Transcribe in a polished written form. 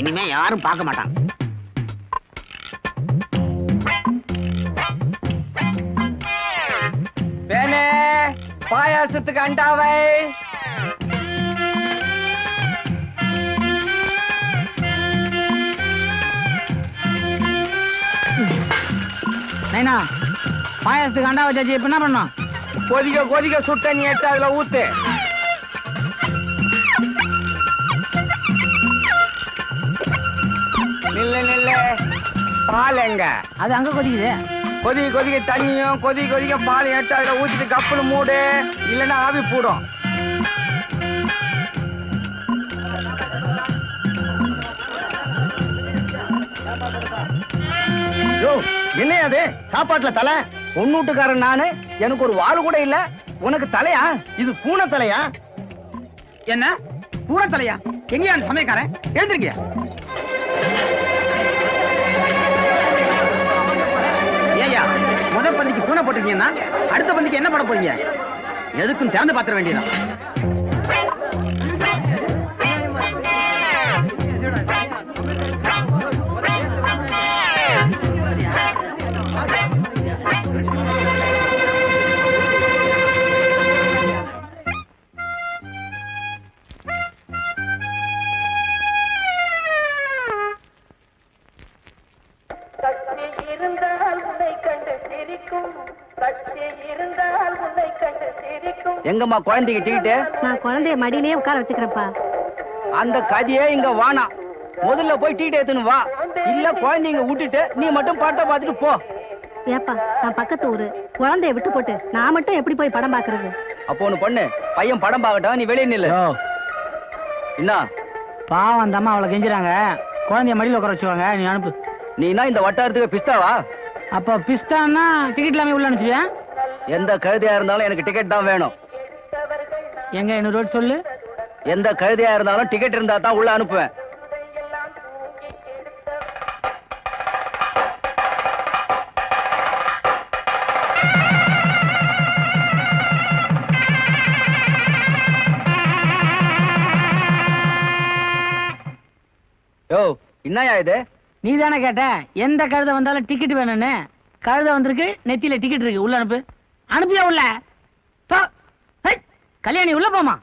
இனிமே யாரும் பார்க்க மாட்டாங்க. வேணே பாயாசத்துக்கு அண்டாவை. நைனா பாயாசத்துக்கு அண்டா வச்சாச்சு. இப்ப என்ன பண்ணோம்? கொதிக்க கொதிக்க சுட்ட நீ எடுத்து அதுல ஊத்து. நில்லு நில்லு. பால் எங்க? அது அங்க கொதிக்குது. கொதிக்க கொதிக்க தண்ணியும் கொதிக்க கொதிக்க பால் எடுத்து அதுல ஊத்திட்டு கப்புல மூடு, இல்லைன்னா ஆவி போடும். என்ன அது சாப்பாட்டுல தலை? பொண்ணூட்டுக்காரன் நானு, எனக்கு ஒரு வாள் கூட இல்ல, உனக்கு தலையா? இது பூனை தலையா? என்ன பூரா தலையா? எங்கயா சமயக்காரன்? எழுந்திருக்கிய. ஏயா முத பந்திக்கு பூனை போட்டிருக்கீங்கன்னா அடுத்த பந்திக்கு என்ன பண்ண போறீங்க? எதுக்கும் திறந்து பாத்திர வேண்டியதான். எங்கம்மா குழந்தைக்கு டிக்கெட்டு? நான் குழந்தைய மடியிலேயே உட்கார வச்சுக்கிறேன்ப்பா. அந்த கதையே இங்க வானா. முதல்ல போய் டிக்கெட் எடுத்துன்னு வா, இல்ல குழந்தைங்க விட்டுட்டு நீ மட்டும் படத்தை பார்த்துட்டு போ. ஏப்பா நான் பக்கத்து ஊரு, குழந்தைய விட்டு போட்டு நான் மட்டும் எப்படி போய் படம் பாக்குறது? அப்போ ஒண்ணு பண்ணு, பையன் படம் பார்க்கட்டும், நீ வெளியே நில்லு. என்ன பாவம் அந்த அம்மா அவளை கெஞ்சுறாங்க, குழந்தைய மடியில் உட்கார வச்சுவாங்க, நீ அனுப்பு. நீனா இந்த வட்டாரத்துக்கு பிஸ்தாவா? அப்ப பிஸ்தான்னா டிக்கெட் இல்லாம உள்ள அனுப்பிச்சியா? எந்த கழுதையா இருந்தாலும் எனக்கு டிக்கெட் தான் வேணும். எங்க இன்னொரு ரோட் சொல்லு. எந்த கழுதையா இருந்தாலும் டிக்கெட் இருந்தா தான் உள்ள அனுப்புவேன். யோ என்னயா இது? நீ தானே கேட்ட எந்த கழுதை வந்தாலும் டிக்கெட் வேணும்னு. கழுதை வந்திருக்கு, நெத்தியில டிக்கெட் இருக்கு, உள்ள அனுப்பு. அனுப்பியா உள்ள? கல்யாணி உள்ள போமா.